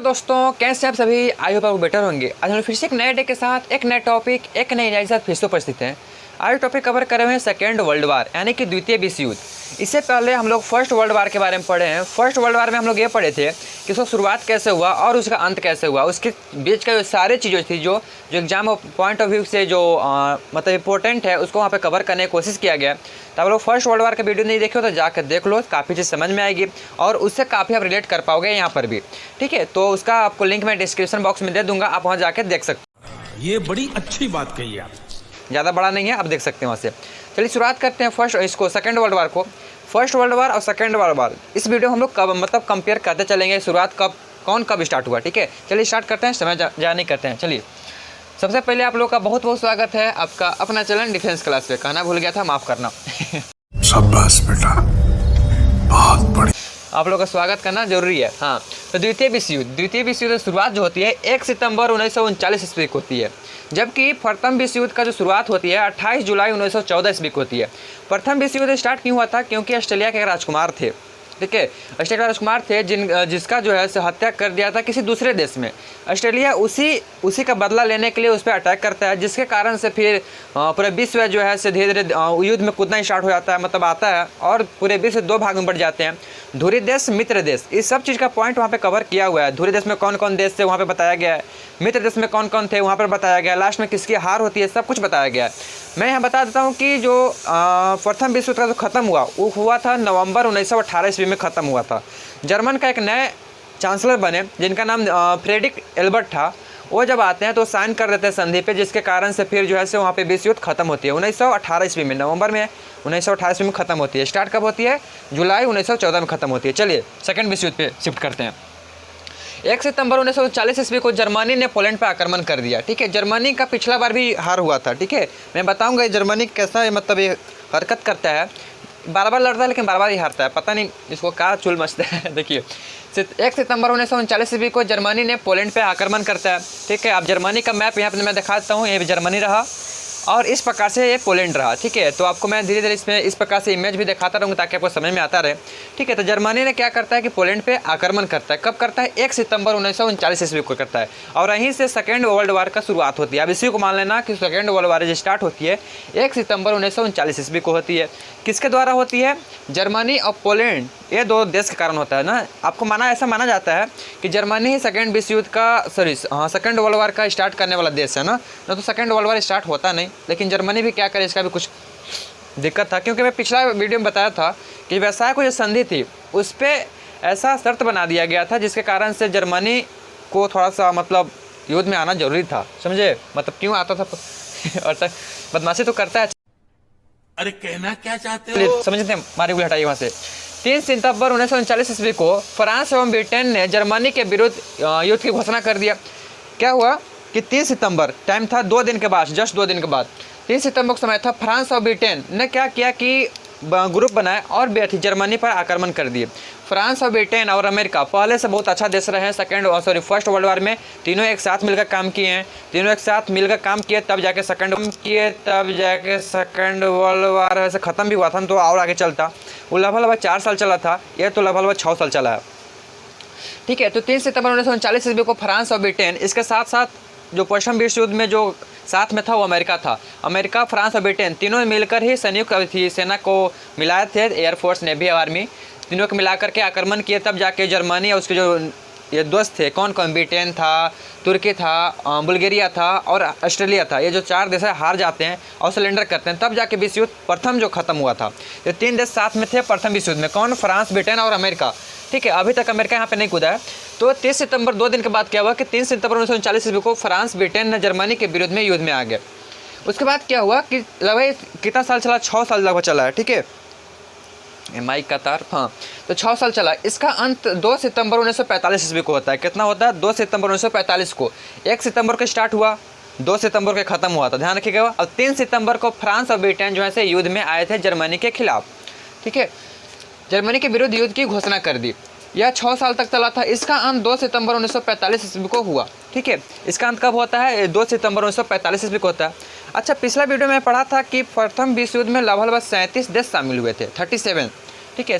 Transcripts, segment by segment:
Hello दोस्तों, कैसे आप सभी? आई होप आप बेटर होंगे। आज हम फिर से एक नए डे के साथ एक नए टॉपिक एक नई नए साथ फिर से उपस्थित हैं। आज टॉपिक कवर करे हुए हैं सेकेंड वर्ल्ड वार यानी कि द्वितीय विश्व युद्ध। इससे पहले हम लोग फर्स्ट वर्ल्ड वार के बारे में पढ़े हैं। फर्स्ट वर्ल्ड वार में हम लोग ये पढ़े थे कि उसका शुरुआत कैसे हुआ और उसका अंत कैसे हुआ, उसके बीच का जो सारी चीज़ें थी जो एग्जाम पॉइंट ऑफ व्यू से जो मतलब इंपॉर्टेंट है उसको वहाँ पे कवर करने की कोशिश किया गया। तो आप लोग फर्स्ट वर्ल्ड वार का वीडियो नहीं देखे हो तो जाकर देख लो, काफ़ी चीज़ समझ में आएगी और उससे काफ़ी आप रिलेट कर पाओगे यहाँ पर भी। ठीक है, तो उसका आपको लिंक मैं डिस्क्रिप्शन बॉक्स में दे दूंगा, आप वहाँ जाकर देख सकते हो। ये बड़ी अच्छी बात कही आप। ज़्यादा बड़ा नहीं है, आप देख सकते हैं वहाँ से। चलिए शुरुआत करते हैं सेकेंड वर्ल्ड वार को। फर्स्ट वर्ल्ड वार और सेकेंड वर्ल्ड वार इस वीडियो हम लोग कब मतलब कंपेयर करते चलेंगे, शुरुआत कब स्टार्ट हुआ। ठीक है, चलिए स्टार्ट करते हैं, समय जा नहीं करते हैं। चलिए सबसे पहले आप लोग का बहुत बहुत स्वागत है आपका अपना चैनल डिफेंस क्लास पे। कहना भूल गया था, माफ़ करना। शाबाश बेटा, बहुत बढ़िया। आप लोग का स्वागत करना जरूरी है। हाँ, तो द्वितीय विश्व युद्ध की शुरुआत जो होती है 1 सितंबर 1939 ईस्वी को होती है, जबकि प्रथम विश्व युद्ध का जो शुरुआत होती है 28 जुलाई 1914 ईस्वी को होती है। प्रथम विश्व युद्ध स्टार्ट क्यों हुआ था? क्योंकि ऑस्ट्रेलिया के राजकुमार थे। ठीक है, ऑस्ट्रेलिया राजकुमार थे जिसका जो है हत्या कर दिया था किसी दूसरे देश में। ऑस्ट्रेलिया उसी का बदला लेने के लिए उस पर अटैक करता है, जिसके कारण से फिर पूरे विश्व जो है से धीरे धीरे युद्ध में कूदना स्टार्ट हो जाता है, मतलब आता है और पूरे विश्व 2 भाग में बढ़ जाते हैं। धुरी देश, मित्र देश, इस सब चीज़ का पॉइंट वहाँ पे कवर किया हुआ है। धुरी देश में कौन कौन देश थे वहाँ पे बताया गया है, मित्र देश में कौन कौन थे वहाँ पर बताया गया है, लास्ट में किसकी हार होती है, सब कुछ बताया गया है। मैं यहाँ बता देता हूँ कि जो प्रथम विश्व युद्ध का जो ख़त्म हुआ वो हुआ था नवंबर 1918 ईस्वी में ख़त्म हुआ था। जर्मन का एक नए चांसलर बने जिनका नाम फ्रेडरिक एल्बर्ट था। वो जब आते हैं तो साइन कर देते हैं संधि पे, जिसके कारण से फिर जो है से वहाँ पे विश्व युद्ध खत्म होती है 1918 ईस्वी में, नवंबर में 1918 ईस्वी में खत्म होती है। स्टार्ट कब होती है? जुलाई 1914 में खत्म होती है। चलिए सेकंड विश्व युद्ध पे शिफ्ट करते हैं। 1 सितंबर 1940 ईस्वी को जर्मनी ने पोलैंड पर आक्रमण कर दिया। ठीक है, जर्मनी का पिछला बार भी हार हुआ था। ठीक है, मैं बताऊंगा जर्मनी कैसा मतलब ये हरकत करता है, बार बार लड़ता है लेकिन बार बार ही हारता है, पता नहीं इसको क्या चुल मचता है। देखिए 1 सितंबर 1939 ईस्वी को जर्मनी ने पोलैंड पे आक्रमण करता है। ठीक है, अब जर्मनी का मैप यहाँ पे मैं दिखाता हूँ, ये भी जर्मनी रहा और इस प्रकार से ये पोलैंड रहा। ठीक है, तो आपको मैं धीरे धीरे इसमें इस प्रकार से इमेज भी दिखाता रहूँगा ताकि आपको समझ में आता रहे। ठीक है, तो जर्मनी ने क्या करता है कि पोलैंड पे आक्रमण करता है। कब करता है? 1 सितंबर 1939 ईस्वी को करता है और यहीं से सेकेंड वर्ल्ड वार का शुरुआत होती है। अब इसी को मान लेना कि सेकेंड वर्ल्ड वार जो स्टार्ट होती है 1 सितंबर 1939 ईस्वी को होती है। किसके द्वारा होती है? जर्मनी और पोलैंड, ये 2 देश के कारण होता है ना। आपको ऐसा माना जाता है कि जर्मनी ही सेकेंड विश्व युद्ध का सेकेंड वर्ल्ड वार का स्टार्ट करने वाला देश है ना, तो सेकेंड वर्ल्ड वार स्टार्ट होता नहीं। लेकिन जर्मनी भी क्या करे, इसका भी कुछ दिक्कत था, क्योंकि मैं पिछला वीडियो में बताया था कि वैसा को जो संधि थी उस पर ऐसा शर्त बना दिया गया था जिसके कारण से जर्मनी को थोड़ा सा मतलब युद्ध में आना जरूरी था। समझे मतलब क्यों आता था? और बदमाशी तो करता है। अरे कहना क्या चाहते हो? समझते हैं, मारी गुली हटाइए वहाँ से। 3 सितंबर 1939 ईस्वी को फ्रांस एवं ब्रिटेन ने जर्मनी के विरुद्ध युद्ध की घोषणा कर दिया। क्या हुआ कि 3 सितंबर टाइम था 2 दिन के बाद, जस्ट 2 दिन के बाद 3 सितंबर का समय था। फ्रांस और ब्रिटेन ने क्या किया कि ग्रुप बनाए और जर्मनी पर आक्रमण कर दिए। फ्रांस और ब्रिटेन और अमेरिका पहले से बहुत अच्छा देश रहे हैं फर्स्ट वर्ल्ड वार में। तीनों एक साथ मिलकर काम किए हैं, तब जाके सेकेंड वर्ल्ड वार वैसे ख़त्म भी हुआ था तो और आगे चलता। वो लगभग 4 साल चला था, ये तो लगभग 6 साल चला है। ठीक है, तो 3 सितंबर 1939 ईस्वी को फ्रांस और ब्रिटेन, इसके साथ साथ जो पश्चिम विश्व युद्ध में जो साथ में था वो अमेरिका था। अमेरिका, फ्रांस और ब्रिटेन तीनों मिलकर ही संयुक्त सेना को मिलाए थे, एयरफोर्स, नेवी, आर्मी, तीनों को मिलाकर के आक्रमण किए। तब जाके जर्मनी और उसके जो ये दोस्त थे, कौन कौन, ब्रिटेन था, तुर्की था, बुल्गारिया था और ऑस्ट्रेलिया था, ये जो 4 देश हार जाते हैं और सरेंडर करते हैं, तब जाके विश्व युद्ध प्रथम जो खत्म हुआ था। ये 3 देश साथ में थे प्रथम विश्व युद्ध में, कौन? फ्रांस, ब्रिटेन और अमेरिका। ठीक है, अभी तक अमेरिका यहाँ पे नहीं कूदा है। तो 30 सितंबर 2 दिन के बाद क्या हुआ कि 3 सितंबर 1939 ईस्वी को फ्रांस, ब्रिटेन ने जर्मनी के विरुद्ध में युद्ध में आ गए। उसके बाद क्या हुआ कि लगभग कितना साल चला? 6 साल लगभग चला है। ठीक है, माइक का तार, हाँ, तो 6 साल चला। इसका अंत 2 सितंबर 1945 ईस्वी को होता है। कितना होता है? 2 सितंबर 1945 को। 1 सितंबर को स्टार्ट हुआ, 2 सितंबर को ख़त्म हुआ था, ध्यान रखिएगा। अब 3 सितंबर को फ्रांस और ब्रिटेन जो है से युद्ध में आए थे जर्मनी के खिलाफ। ठीक है, जर्मनी के विरुद्ध युद्ध की घोषणा कर दी। यह 6 साल तक चला था। इसका अंत 2 सितंबर 1945 ईस्वी को हुआ। ठीक है, इसका अंत कब होता है? 2 सितंबर 1945 ईस्वी को होता है। अच्छा, पिछला वीडियो में पढ़ा था कि प्रथम विश्व युद्ध में लगभग 37 देश शामिल हुए थे, 37। ठीक है,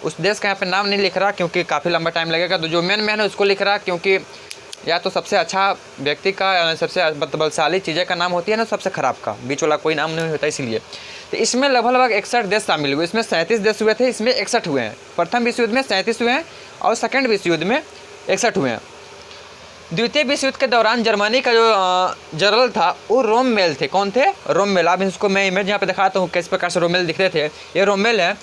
उस देश का यहाँ पे नाम नहीं लिख रहा क्योंकि काफ़ी लंबा टाइम लगेगा। तो जो मेन है उसको लिख रहा क्योंकि या तो सबसे अच्छा व्यक्ति का, सबसे बलशाली चीज़ें का नाम होती है ना, सबसे ख़राब का, बीच वाला कोई नाम नहीं होता इसलिए। तो इसमें लगभग 61 देश शामिल हुए। इसमें 37 देश हुए थे, इसमें 61 हुए हैं। प्रथम विश्व युद्ध में 37 हुए हैं और सेकेंड विश्व युद्ध में 61 हुए हैं। द्वितीय विश्व युद्ध के दौरान जर्मनी का जो जनरल था वो रोमेल थे। कौन थे? रोमेल। अब इसको मैं इमेज यहाँ पे दिखाता हूँ किस प्रकार से रोमेल दिख रहे थे। ये रोमेल है।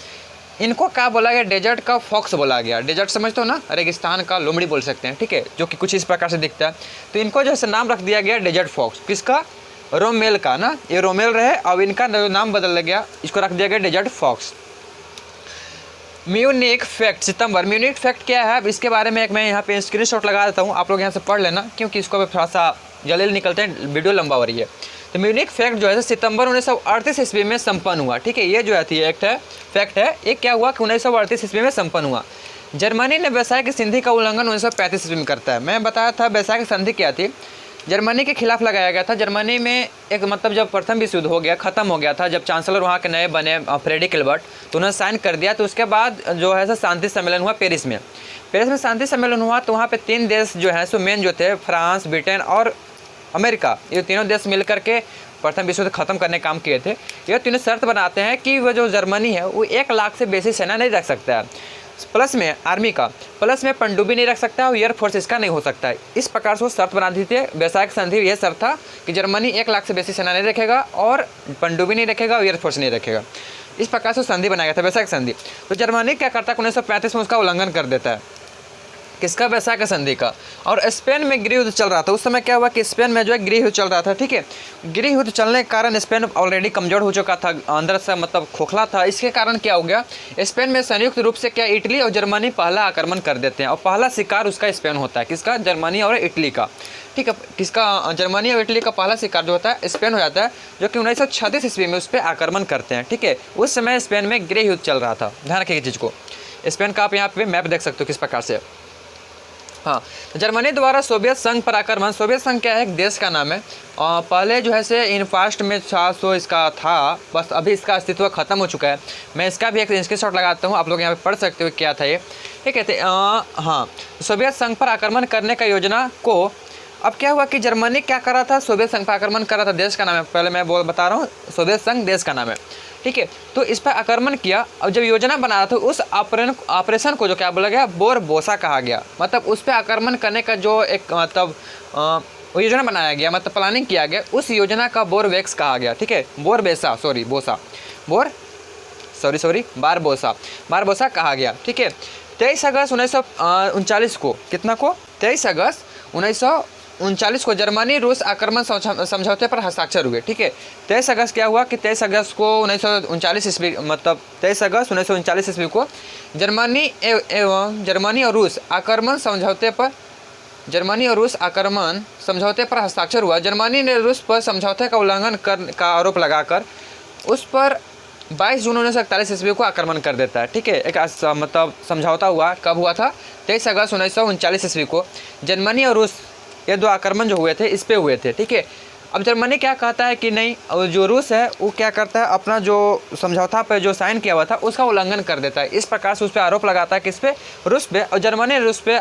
इनको क्या बोला गया? डेजर्ट का फॉक्स बोला गया। डेजर्ट समझते हो ना, रेगिस्तान का लोमड़ी बोल सकते हैं, ठीक है, जो कि कुछ इस प्रकार से दिखता है। तो इनको जो है नाम रख दिया गया डेजर्ट फॉक्स। किसका? रोमेल का ना, ये रोमेल रहे और इनका नाम बदल गया, इसको रख दिया गया डेजर्ट फॉक्स। म्यूनिक फैक्ट सितंबर। म्यूनिक फैक्ट क्या है? अब इसके बारे में एक मैं यहाँ पे स्क्रीनशॉट लगा देता हूँ, आप लोग यहाँ से पढ़ लेना क्योंकि इसको अभी थोड़ा सा जल्दी निकलते हैं, वीडियो लंबा हो रही है। तो म्यूनिक फैक्ट जो है सितंबर 1938 ईस्वी में संपन्न हुआ, ठीक है। ये जो है एक्ट है, फैक्ट है। ये क्या हुआ कि 1938 ईस्वी में संपन्न हुआ। जर्मनी ने वैसाय की संधि का उल्लंघन 1935 ईस्वी में करता है। मैं बताया था वैसाय की संधि क्या थी, जर्मनी के खिलाफ लगाया गया था। जर्मनी में एक मतलब जब प्रथम विश्व युद्ध हो गया, ख़त्म हो गया था, जब चांसलर वहाँ के नए बने फ्रेडरिक एल्बर्ट, तो उन्होंने साइन कर दिया। तो उसके बाद जो है शांति सम्मेलन हुआ पेरिस में। पेरिस में शांति सम्मेलन हुआ तो वहाँ पे 3 देश जो है सो मेन जो थे, फ्रांस, ब्रिटेन और अमेरिका, ये तीनों देश मिल करके प्रथम विश्व युद्ध खत्म करने का काम किए थे। ये तीनों शर्त बनाते हैं कि वो जो जर्मनी है वो 1 लाख से बेसी सेना नहीं रख सकता है, प्लस में आर्मी का, प्लस में पनडुब्बी नहीं रख सकता और एयरफोर्स इसका नहीं हो सकता है। इस प्रकार से वो शर्त बना दी थी। वैसाय की संधि यह शर्त था कि जर्मनी 1 लाख से बेसी सेना नहीं रखेगा और पनडुब्बी नहीं रखेगा और एयरफोर्स नहीं रखेगा। इस प्रकार से संधि बनाया गया था, वैसाय की संधि। तो जर्मनी क्या करता है 1935 में उसका उल्लंघन कर देता है। किसका? वैसाय की संधि का। और स्पेन में गृह युद्ध चल रहा था। उस समय क्या हुआ कि स्पेन में जो है गृह युद्ध चल रहा था, ठीक है। गृह युद्ध चलने के कारण स्पेन ऑलरेडी कमज़ोर हो चुका था, अंदर से मतलब खोखला था। इसके कारण क्या हो गया, स्पेन में संयुक्त रूप से क्या इटली और जर्मनी पहला आक्रमण कर देते हैं और पहला शिकार उसका स्पेन होता है। किसका? जर्मनी और इटली का, ठीक है। किसका? जर्मनी और इटली का पहला शिकार जो होता है स्पेन हो जाता है, जो कि 1936 ईस्वी में उस पर आक्रमण करते हैं, ठीक है। उस समय स्पेन में गृह युद्ध चल रहा था। ध्यान रखिए चीज़ को। स्पेन का आप यहाँ पे मैप देख सकते हो किस प्रकार से। हाँ, जर्मनी द्वारा सोवियत संघ पर आक्रमण। सोवियत संघ क्या है? एक देश का नाम है। पहले जो है से इन पास्ट में 600 इसका था, बस अभी इसका अस्तित्व खत्म हो चुका है। मैं इसका भी एक स्क्रीनशॉट लगाता हूँ, आप लोग यहाँ पे पढ़ सकते हो क्या था ये, ठीक है। हाँ, सोवियत संघ पर आक्रमण करने का योजना को, अब क्या हुआ कि जर्मनी क्या कर रहा था? सोवियत संघ पर आक्रमण कर रहा था। देश का नाम है, पहले मैं बता रहा हूँ, सोवियत संघ देश का नाम है, ठीक है। तो इस पर आक्रमण किया और जब योजना बना रहा था उस ऑपरेशन को जो क्या बोला गया, बोरबोसा कहा गया। मतलब उस पर आक्रमण करने का जो एक मतलब योजना बनाया गया, मतलब प्लानिंग किया गया, उस योजना का बोरवेक्स कहा गया, ठीक है। बारबोसा कहा गया, ठीक है। 23 अगस्त 1939 को, कितना को? 23 अगस्त 1939 को जर्मनी रूस आक्रमण समझौते पर हस्ताक्षर हुए, ठीक है। 23 अगस्त क्या हुआ कि 23 अगस्त को 1939 ईस्वी, मतलब 23 अगस्त 1939 ईस्वी को जर्मनी और रूस आक्रमण समझौते पर हस्ताक्षर हुआ। जर्मनी ने रूस पर समझौते का उल्लंघन का आरोप लगाकर उस पर 22 जून 1941 ईस्वी को आक्रमण कर देता है, ठीक है। एक मतलब समझौता हुआ, कब हुआ था? 23 अगस्त 1939 ईस्वी को जर्मनी और रूस, ये 2 आक्रमण जो हुए थे इस पे हुए थे, ठीक है। अब जर्मनी क्या कहता है कि नहीं, और जो रूस है वो क्या करता है, अपना जो समझौता पे जो साइन किया हुआ था उसका उल्लंघन कर देता है। इस प्रकार से उस पर आरोप लगाता है, किस पे? रूस पे। और जर्मनी रूस पे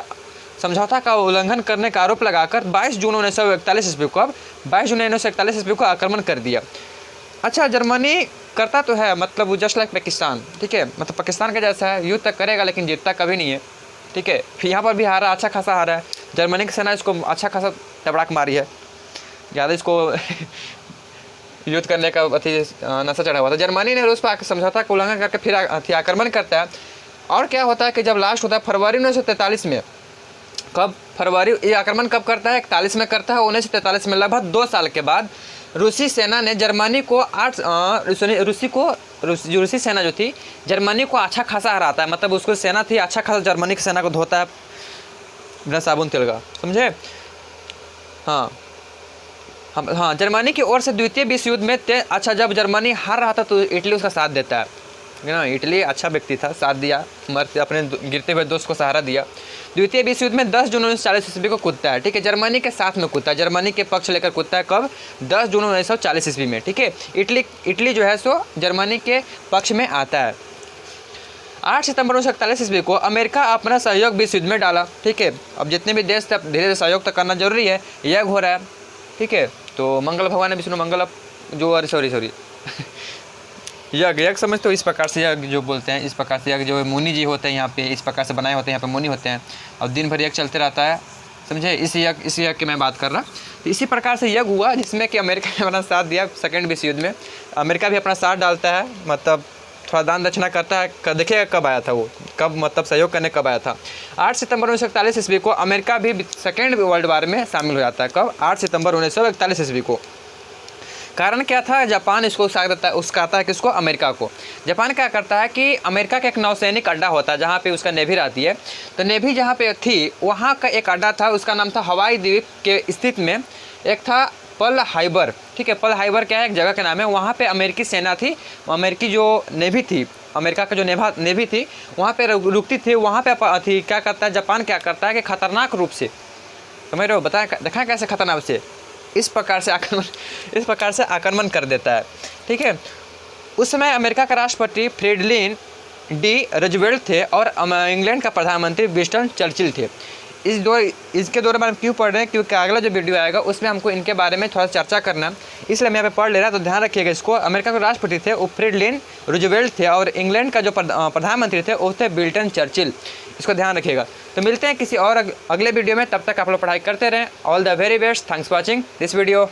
समझौता का उल्लंघन करने का आरोप लगाकर 22 जून 1941 ईस्वी को, अब 22 जून 1941 ईस्वी को आक्रमण कर दिया। अच्छा, जर्मनी करता तो है, मतलब वो जस्ट लाइक पाकिस्तान, ठीक है, मतलब पाकिस्तान का जैसा है, युद्ध तक करेगा लेकिन जीतता कभी नहीं है, ठीक है। फिर यहाँ पर भी हारा, अच्छा खासा हारा है। जर्मनी की सेना इसको अच्छा खासा तबड़ाक मारी है, ज़्यादा इसको युद्ध करने का अति नशा चढ़ा हुआ था। जर्मनी ने रूस पर समझौता का उल्लंघन करके फिर आक्रमण करता है। और क्या होता है कि जब लास्ट होता है फरवरी 1943 में, कब? फरवरी, ये आक्रमण कब करता है? 41 में करता है। 1943 में लगभग 2 साल के बाद रूसी सेना ने जर्मनी को रूसी सेना जो थी जर्मनी को अच्छा खासा हराता है। मतलब उसको सेना थी अच्छा खासा, जर्मनी की सेना को धोता है बिना साबुन तेल का, समझे। हाँ, जर्मनी की ओर से द्वितीय विश्व युद्ध में अच्छा, जब जर्मनी हार रहा था तो इटली उसका साथ देता है ना। इटली अच्छा व्यक्ति था, साथ दिया, मरते अपने गिरते हुए दोस्त को सहारा दिया। द्वितीय विश्व युद्ध में 10 जून 1940 ईस्वी को कूदता है, ठीक है। जर्मनी के साथ में कूदता है, जर्मनी के पक्ष लेकर कूदता है, कब? 10 जून 1940 ईस्वी में, ठीक है। इटली जो है सो जर्मनी के पक्ष में आता है। 8 सितंबर 1941 ईस्वी को अमेरिका अपना सहयोग विश्व युद्ध में डाला। ठीक है, अब जितने भी देश थे धीरे धीरे सहयोग तो करना जरूरी है, यज्ञ हो रहा है। ठीक है, तो मंगल भगवान विष्णु मंगल जो अरे सॉरी यज्ञ समझते हो, इस प्रकार से यज्ञ जो बोलते हैं, इस प्रकार से यज्ञ जो मुनि जी होते हैं यहाँ पे, इस प्रकार से बनाए होते हैं, यहाँ पे मुनि होते हैं। अब दिन भर यज्ञ चलते रहता है, समझे, इस यज्ञ की मैं बात कर रहा। तो इसी प्रकार से यज्ञ हुआ जिसमें कि अमेरिका ने अपना साथ दिया सेकेंड विश्व युद्ध में। अमेरिका भी अपना साथ डालता है, मतलब थोड़ा दान दक्षिणा करता है। देखिएगा कब आया था वो, कब मतलब सहयोग करने कब आया था। 8 सितंबर 1941 ईस्वी को अमेरिका भी सेकेंड वर्ल्ड वार में शामिल हो जाता है। कब? 8 सितंबर 1941 ईस्वी को। कारण क्या था? जापान इसको उस्काता है किसको? अमेरिका को। जापान क्या करता है कि अमेरिका का एक नौसैनिक अड्डा होता है जहाँ पे उसका नेवी रहती है। तो नेवी जहाँ पे थी वहाँ का एक अड्डा था, उसका नाम था हवाई द्वीप के स्थित में एक था पर्ल हार्बर। ठीक है, पर्ल हार्बर क्या है? एक जगह का नाम है। वहाँ पे अमेरिकी सेना थी, अमेरिकी जो नेवी थी, अमेरिका का जो नेवी थी वहाँ पे रुकती थी। वहाँ पे थी क्या करता है जापान, क्या करता है कि खतरनाक रूप से, समझ रहे हो, देखा कैसे खतरनाक से इस प्रकार से आक्रमण कर देता है। ठीक है, उस समय अमेरिका का राष्ट्रपति फ्रेडलिन डी रूजवेल्ट थे और इंग्लैंड का प्रधानमंत्री विंस्टन चर्चिल थे। इसके दौरान हम क्यों पढ़ रहे हैं? क्योंकि अगला जो वीडियो आएगा उसमें हमको इनके बारे में थोड़ा चर्चा करना है, इसलिए मैं यहाँ पे पढ़ ले रहा। तो ध्यान रखिएगा इसको। अमेरिका के राष्ट्रपति थे वो फ्रेडलिन रूजवेल्ट थे और इंग्लैंड का जो प्रधानमंत्री थे वो थे विंस्टन चर्चिल। इसको ध्यान रखिएगा। तो मिलते हैं किसी और अगले वीडियो में, तब तक आप लोग पढ़ाई करते रहें। All the very best, thanks for watching this video.